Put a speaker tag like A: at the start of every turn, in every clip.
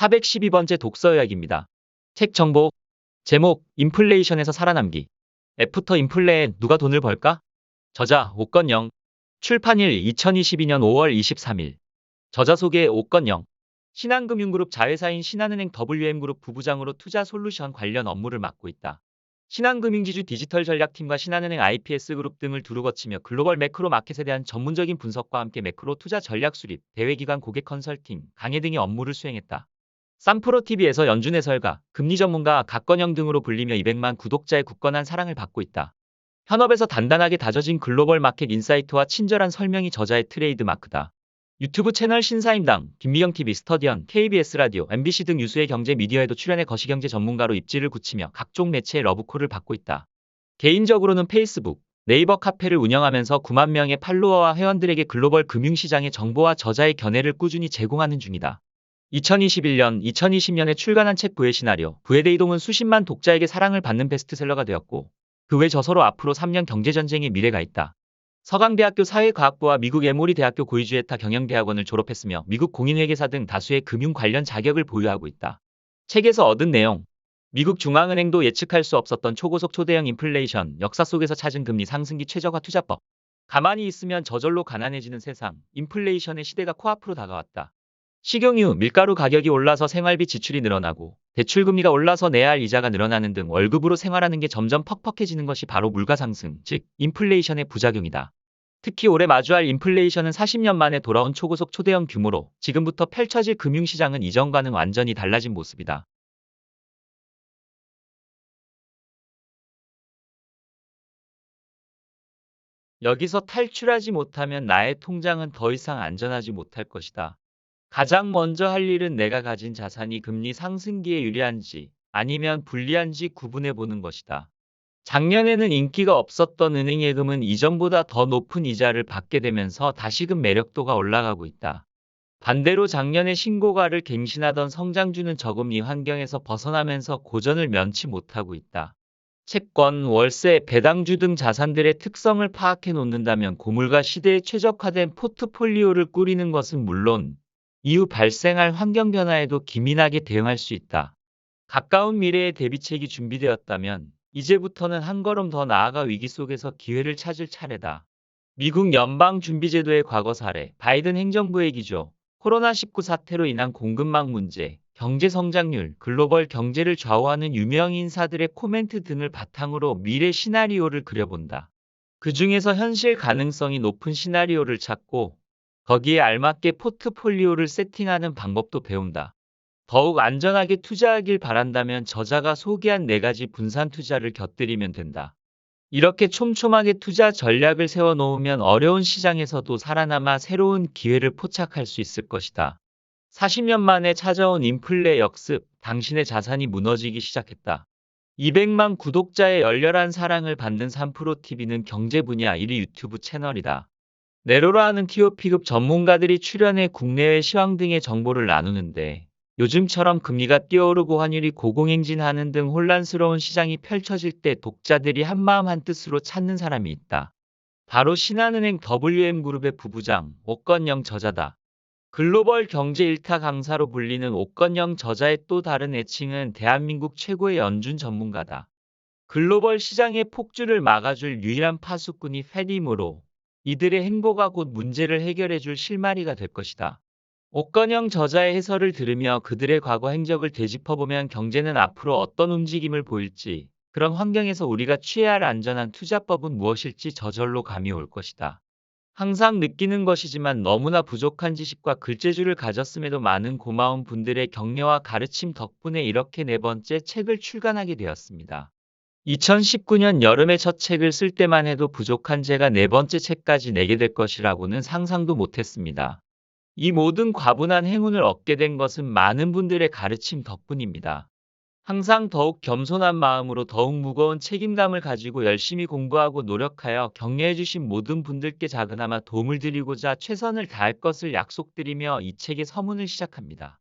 A: 412번째 독서 요약입니다. 책 정보, 제목, 인플레이션에서 살아남기. 애프터 인플레에 누가 돈을 벌까? 저자, 옥건영. 출판일 2022년 5월 23일. 저자 소개 옥건영. 신한금융그룹 자회사인 신한은행 WM그룹 부부장으로 투자 솔루션 관련 업무를 맡고 있다. 신한금융지주 디지털 전략팀과 신한은행 IPS그룹 등을 두루 거치며 글로벌 매크로 마켓에 대한 전문적인 분석과 함께 매크로 투자 전략 수립, 대외기관 고객 컨설팅, 강의 등의 업무를 수행했다. 쌈프로TV에서 연준 해설가, 금리 전문가 갓건영 등으로 불리며 200만 구독자의 굳건한 사랑을 받고 있다. 현업에서 단단하게 다져진 글로벌 마켓 인사이트와 친절한 설명이 저자의 트레이드 마크다. 유튜브 채널 신사임당, 김미경TV, 스터디언, KBS 라디오, MBC 등 유수의 경제 미디어에도 출연해 거시경제 전문가로 입지를 굳히며 각종 매체의 러브콜을 받고 있다. 개인적으로는 페이스북, 네이버 카페를 운영하면서 9만 명의 팔로워와 회원들에게 글로벌 금융시장의 정보와 저자의 견해를 꾸준히 제공하는 중이다. 2021년, 2020년에 출간한 책 부의 시나리오, 부의 대이동은 수십만 독자에게 사랑을 받는 베스트셀러가 되었고, 그 외 저서로 앞으로 3년 경제전쟁의 미래가 있다. 서강대학교 사회과학부와 미국 에모리 대학교 고이주에타 경영대학원을 졸업했으며 미국 공인회계사 등 다수의 금융 관련 자격을 보유하고 있다. 책에서 얻은 내용. 미국 중앙은행도 예측할 수 없었던 초고속 초대형 인플레이션, 역사 속에서 찾은 금리 상승기 최저가 투자법. 가만히 있으면 저절로 가난해지는 세상, 인플레이션의 시대가 코앞으로 다가왔다. 식용유, 밀가루 가격이 올라서 생활비 지출이 늘어나고 대출금리가 올라서 내야 할 이자가 늘어나는 등 월급으로 생활하는 게 점점 퍽퍽해지는 것이 바로 물가 상승, 즉 인플레이션의 부작용이다. 특히 올해 마주할 인플레이션은 40년 만에 돌아온 초고속 초대형 규모로 지금부터 펼쳐질 금융시장은 이전과는 완전히 달라진 모습이다. 여기서 탈출하지 못하면 나의 통장은 더 이상 안전하지 못할 것이다. 가장 먼저 할 일은 내가 가진 자산이 금리 상승기에 유리한지 아니면 불리한지 구분해 보는 것이다. 작년에는 인기가 없었던 은행 예금은 이전보다 더 높은 이자를 받게 되면서 다시금 매력도가 올라가고 있다. 반대로 작년에 신고가를 갱신하던 성장주는 저금리 환경에서 벗어나면서 고전을 면치 못하고 있다. 채권, 월세, 배당주 등 자산들의 특성을 파악해 놓는다면 고물가 시대에 최적화된 포트폴리오를 꾸리는 것은 물론 이후 발생할 환경 변화에도 기민하게 대응할 수 있다. 가까운 미래의 대비책이 준비되었다면 이제부터는 한 걸음 더 나아가 위기 속에서 기회를 찾을 차례다. 미국 연방준비제도의 과거 사례, 바이든 행정부의 기조, 코로나19 사태로 인한 공급망 문제, 경제 성장률, 글로벌 경제를 좌우하는 유명 인사들의 코멘트 등을 바탕으로 미래 시나리오를 그려본다. 그 중에서 현실 가능성이 높은 시나리오를 찾고 거기에 알맞게 포트폴리오를 세팅하는 방법도 배운다. 더욱 안전하게 투자하길 바란다면 저자가 소개한 4가지 분산 투자를 곁들이면 된다. 이렇게 촘촘하게 투자 전략을 세워놓으면 어려운 시장에서도 살아남아 새로운 기회를 포착할 수 있을 것이다. 40년 만에 찾아온 인플레 역습, 당신의 자산이 무너지기 시작했다. 200만 구독자의 열렬한 사랑을 받는 3프로TV는 경제 분야 1위 유튜브 채널이다. 네로라 하는 TOP급 전문가들이 출연해 국내외 시황 등의 정보를 나누는데 요즘처럼 금리가 뛰어오르고 환율이 고공행진하는 등 혼란스러운 시장이 펼쳐질 때 독자들이 한마음 한뜻으로 찾는 사람이 있다. 바로 신한은행 WM그룹의 부부장 옥건영 저자다. 글로벌 경제 일타 강사로 불리는 옥건영 저자의 또 다른 애칭은 대한민국 최고의 연준 전문가다. 글로벌 시장의 폭주를 막아줄 유일한 파수꾼이 페디므로 이들의 행보가 곧 문제를 해결해줄 실마리가 될 것이다. 옥건영 저자의 해설을 들으며 그들의 과거 행적을 되짚어보면 경제는 앞으로 어떤 움직임을 보일지, 그런 환경에서 우리가 취해야 할 안전한 투자법은 무엇일지 저절로 감이 올 것이다. 항상 느끼는 것이지만 너무나 부족한 지식과 글재주를 가졌음에도 많은 고마운 분들의 격려와 가르침 덕분에 이렇게 4번째 책을 출간하게 되었습니다. 2019년 여름에 첫 책을 쓸 때만 해도 부족한 제가 4번째 책까지 내게 될 것이라고는 상상도 못했습니다. 이 모든 과분한 행운을 얻게 된 것은 많은 분들의 가르침 덕분입니다. 항상 더욱 겸손한 마음으로 더욱 무거운 책임감을 가지고 열심히 공부하고 노력하여 격려해주신 모든 분들께 작은아마 도움을 드리고자 최선을 다할 것을 약속드리며 이 책의 서문을 시작합니다.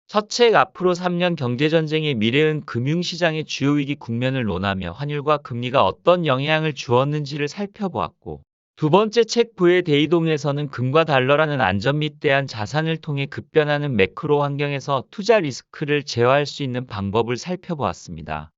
A: 첫 책 앞으로 3년 경제전쟁의 미래은 금융시장의 주요 위기 국면을 논하며 환율과 금리가 어떤 영향을 주었는지를 살펴보았고 두 번째 책 부의 대이동에서는 금과 달러라는 안전 및 대한 자산을 통해 급변하는 매크로 환경에서 투자 리스크를 제어할 수 있는 방법을 살펴보았습니다.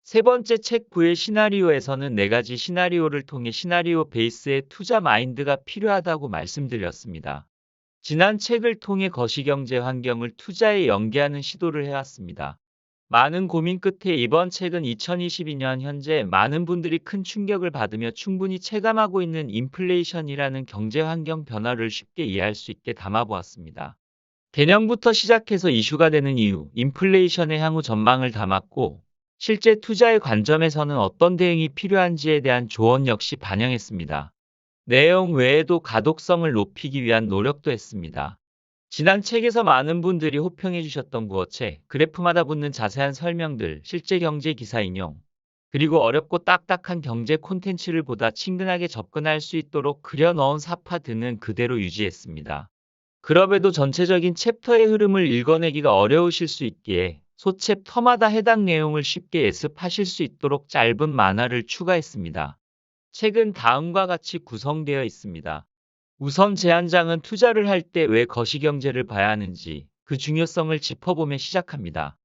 A: 세 번째 책 부의 시나리오에서는 네 가지 시나리오를 통해 시나리오 베이스의 투자 마인드가 필요하다고 말씀드렸습니다. 지난 책을 통해 거시경제 환경을 투자에 연계하는 시도를 해왔습니다. 많은 고민 끝에 이번 책은 2022년 현재 많은 분들이 큰 충격을 받으며 충분히 체감하고 있는 인플레이션이라는 경제 환경 변화를 쉽게 이해할 수 있게 담아보았습니다. 개념부터 시작해서 이슈가 되는 이유, 인플레이션의 향후 전망을 담았고, 실제 투자의 관점에서는 어떤 대응이 필요한지에 대한 조언 역시 반영했습니다. 내용 외에도 가독성을 높이기 위한 노력도 했습니다. 지난 책에서 많은 분들이 호평해 주셨던 구어책, 그래프마다 붙는 자세한 설명들, 실제 경제 기사 인용, 그리고 어렵고 딱딱한 경제 콘텐츠를 보다 친근하게 접근할 수 있도록 그려 넣은 사파 등은 그대로 유지했습니다. 그럼에도 전체적인 챕터의 흐름을 읽어내기가 어려우실 수 있기에 소챕터마다 해당 내용을 쉽게 예습하실 수 있도록 짧은 만화를 추가했습니다. 책은 다음과 같이 구성되어 있습니다. 우선 제한장은 투자를 할 때 왜 거시경제를 봐야 하는지 그 중요성을 짚어보며 시작합니다.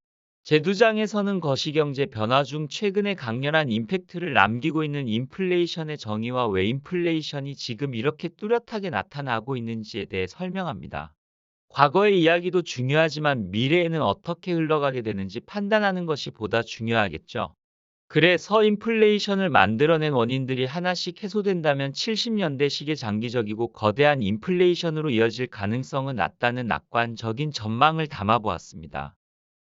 A: 제2장에서는 거시경제 변화 중 최근에 강렬한 임팩트를 남기고 있는 인플레이션의 정의와 왜 인플레이션이 지금 이렇게 뚜렷하게 나타나고 있는지에 대해 설명합니다. 과거의 이야기도 중요하지만 미래에는 어떻게 흘러가게 되는지 판단하는 것이 보다 중요하겠죠. 그래서 인플레이션을 만들어낸 원인들이 하나씩 해소된다면 70년대식의 장기적이고 거대한 인플레이션으로 이어질 가능성은 낮다는 낙관적인 전망을 담아보았습니다.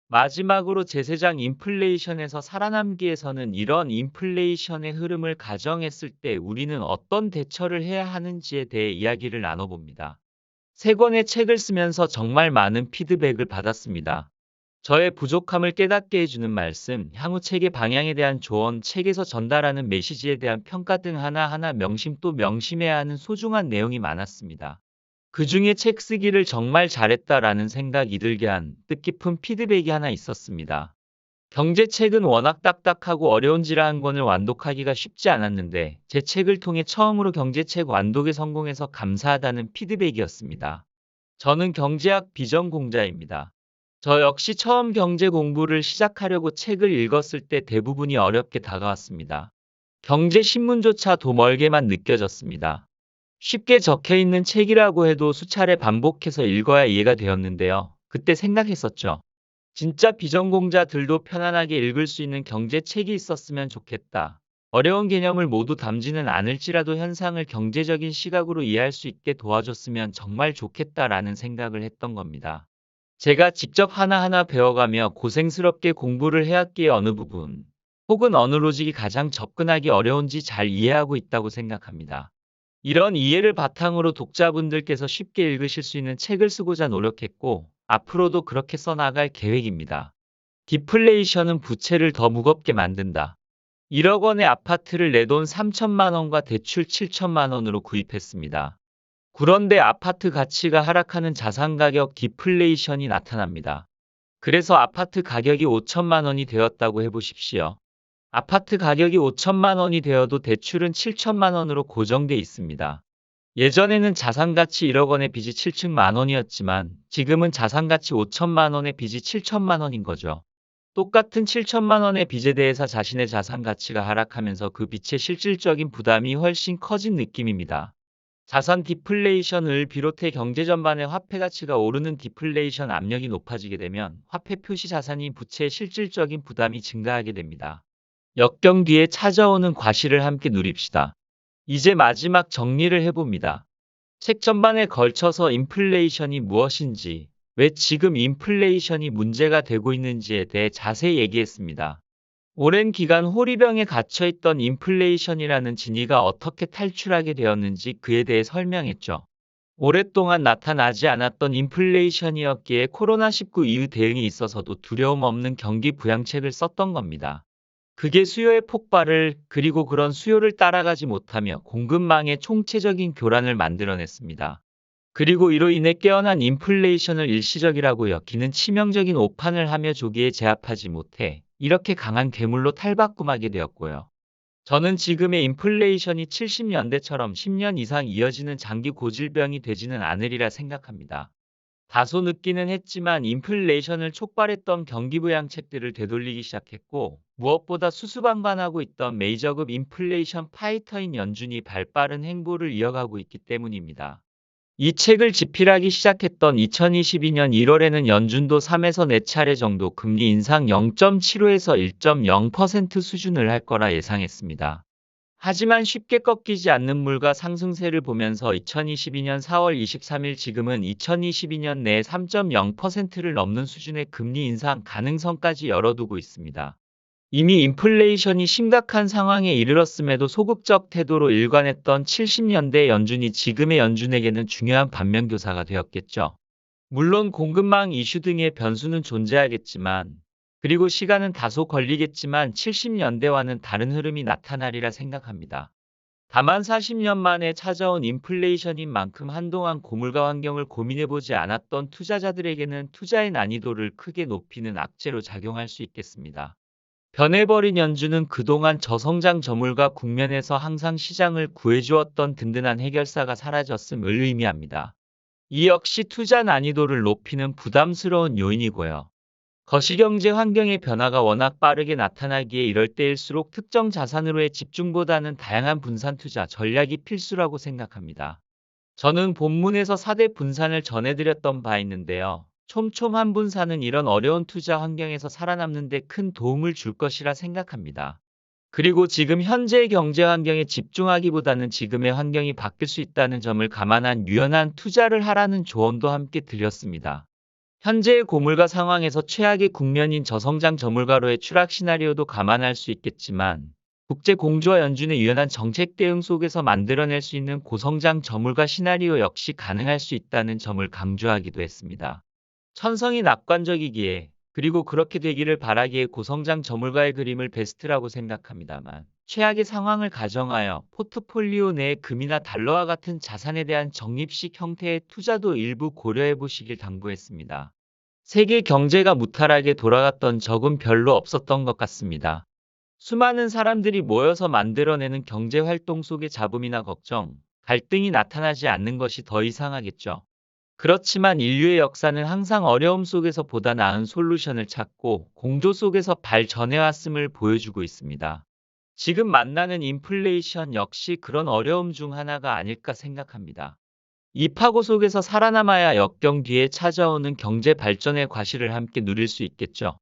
A: 마지막으로 제3장 인플레이션에서 살아남기 위해서는 이런 인플레이션의 흐름을 가정했을 때 우리는 어떤 대처를 해야 하는지에 대해 이야기를 나눠봅니다. 세 권의 책을 쓰면서 정말 많은 피드백을 받았습니다. 저의 부족함을 깨닫게 해주는 말씀, 향후 책의 방향에 대한 조언, 책에서 전달하는 메시지에 대한 평가 등 하나하나 명심 또 명심해야 하는 소중한 내용이 많았습니다. 그 중에 책 쓰기를 정말 잘했다라는 생각이 들게 한 뜻깊은 피드백이 하나 있었습니다. 경제책은 워낙 딱딱하고 어려운지라 한 권을 완독하기가 쉽지 않았는데 제 책을 통해 처음으로 경제책 완독에 성공해서 감사하다는 피드백이었습니다. 저는 경제학 비전공자입니다. 저 역시 처음 경제 공부를 시작하려고 책을 읽었을 때 대부분이 어렵게 다가왔습니다. 경제신문조차도 멀게만 느껴졌습니다. 쉽게 적혀있는 책이라고 해도 수차례 반복해서 읽어야 이해가 되었는데요. 그때 생각했었죠. 진짜 비전공자들도 편안하게 읽을 수 있는 경제책이 있었으면 좋겠다. 어려운 개념을 모두 담지는 않을지라도 현상을 경제적인 시각으로 이해할 수 있게 도와줬으면 정말 좋겠다라는 생각을 했던 겁니다. 제가 직접 하나하나 배워가며 고생스럽게 공부를 해왔기에 어느 부분, 혹은 어느 로직이 가장 접근하기 어려운지 잘 이해하고 있다고 생각합니다. 이런 이해를 바탕으로 독자분들께서 쉽게 읽으실 수 있는 책을 쓰고자 노력했고, 앞으로도 그렇게 써나갈 계획입니다. 디플레이션은 부채를 더 무겁게 만든다. 1억 원의 아파트를 내 돈 3천만 원과 대출 7천만 원으로 구입했습니다. 그런데 아파트 가치가 하락하는 자산가격 디플레이션이 나타납니다. 그래서 아파트 가격이 5천만 원이 되었다고 해보십시오. 아파트 가격이 5천만 원이 되어도 대출은 7천만 원으로 고정돼 있습니다. 예전에는 자산가치 1억 원의 빚이 7천만 원이었지만 지금은 자산가치 5천만 원의 빚이 7천만 원인 거죠. 똑같은 7천만 원의 빚에 대해서 자신의 자산가치가 하락하면서 그 빚의 실질적인 부담이 훨씬 커진 느낌입니다. 자산 디플레이션을 비롯해 경제 전반의 화폐 가치가 오르는 디플레이션 압력이 높아지게 되면 화폐 표시 자산인 부채의 실질적인 부담이 증가하게 됩니다. 역경 뒤에 찾아오는 과실을 함께 누립시다. 이제 마지막 정리를 해봅니다. 책 전반에 걸쳐서 인플레이션이 무엇인지, 왜 지금 인플레이션이 문제가 되고 있는지에 대해 자세히 얘기했습니다. 오랜 기간 호리병에 갇혀있던 인플레이션이라는 진위가 어떻게 탈출하게 되었는지 그에 대해 설명했죠. 오랫동안 나타나지 않았던 인플레이션이었기에 코로나19 이후 대응이 있어서도 두려움 없는 경기 부양책을 썼던 겁니다. 그게 수요의 폭발을 그리고 그런 수요를 따라가지 못하며 공급망의 총체적인 교란을 만들어냈습니다. 그리고 이로 인해 깨어난 인플레이션을 일시적이라고 여기는 치명적인 오판을 하며 조기에 제압하지 못해 이렇게 강한 괴물로 탈바꿈하게 되었고요. 저는 지금의 인플레이션이 70년대처럼 10년 이상 이어지는 장기 고질병이 되지는 않으리라 생각합니다. 다소 늦기는 했지만 인플레이션을 촉발했던 경기부양책들을 되돌리기 시작했고, 무엇보다 수수방관하고 있던 메이저급 인플레이션 파이터인 연준이 발빠른 행보를 이어가고 있기 때문입니다. 이 책을 집필하기 시작했던 2022년 1월에는 연준도 3에서 4차례 정도 금리 인상 0.75에서 1.0% 수준을 할 거라 예상했습니다. 하지만 쉽게 꺾이지 않는 물가 상승세를 보면서 2022년 4월 23일 지금은 2022년 내에 3.0%를 넘는 수준의 금리 인상 가능성까지 열어두고 있습니다. 이미 인플레이션이 심각한 상황에 이르렀음에도 소극적 태도로 일관했던 70년대 연준이 지금의 연준에게는 중요한 반면교사가 되었겠죠. 물론 공급망 이슈 등의 변수는 존재하겠지만, 그리고 시간은 다소 걸리겠지만 70년대와는 다른 흐름이 나타나리라 생각합니다. 다만 40년 만에 찾아온 인플레이션인 만큼 한동안 고물가 환경을 고민해보지 않았던 투자자들에게는 투자의 난이도를 크게 높이는 악재로 작용할 수 있겠습니다. 변해버린 연준은 그동안 저성장 저물가 국면에서 항상 시장을 구해주었던 든든한 해결사가 사라졌음을 의미합니다. 이 역시 투자 난이도를 높이는 부담스러운 요인이고요. 거시경제 환경의 변화가 워낙 빠르게 나타나기에 이럴 때일수록 특정 자산으로의 집중보다는 다양한 분산 투자 전략이 필수라고 생각합니다. 저는 본문에서 4대 분산을 전해드렸던 바 있는데요. 촘촘한 분산은 이런 어려운 투자 환경에서 살아남는 데 큰 도움을 줄 것이라 생각합니다. 그리고 지금 현재의 경제 환경에 집중하기보다는 지금의 환경이 바뀔 수 있다는 점을 감안한 유연한 투자를 하라는 조언도 함께 드렸습니다. 현재의 고물가 상황에서 최악의 국면인 저성장 저물가로의 추락 시나리오도 감안할 수 있겠지만, 국제 공조와 연준의 유연한 정책 대응 속에서 만들어낼 수 있는 고성장 저물가 시나리오 역시 가능할 수 있다는 점을 강조하기도 했습니다. 천성이 낙관적이기에, 그리고 그렇게 되기를 바라기에 고성장 저물가의 그림을 베스트라고 생각합니다만, 최악의 상황을 가정하여 포트폴리오 내에 금이나 달러와 같은 자산에 대한 적립식 형태의 투자도 일부 고려해 보시길 당부했습니다. 세계 경제가 무탈하게 돌아갔던 적은 별로 없었던 것 같습니다. 수많은 사람들이 모여서 만들어내는 경제 활동 속에 잡음이나 걱정, 갈등이 나타나지 않는 것이 더 이상하겠죠. 그렇지만 인류의 역사는 항상 어려움 속에서 보다 나은 솔루션을 찾고 공조 속에서 발전해왔음을 보여주고 있습니다. 지금 만나는 인플레이션 역시 그런 어려움 중 하나가 아닐까 생각합니다. 이 파고 속에서 살아남아야 역경 뒤에 찾아오는 경제 발전의 과실을 함께 누릴 수 있겠죠.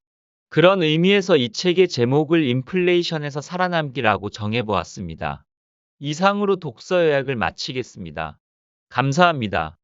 A: 그런 의미에서 이 책의 제목을 인플레이션에서 살아남기라고 정해보았습니다. 이상으로 독서 요약을 마치겠습니다. 감사합니다.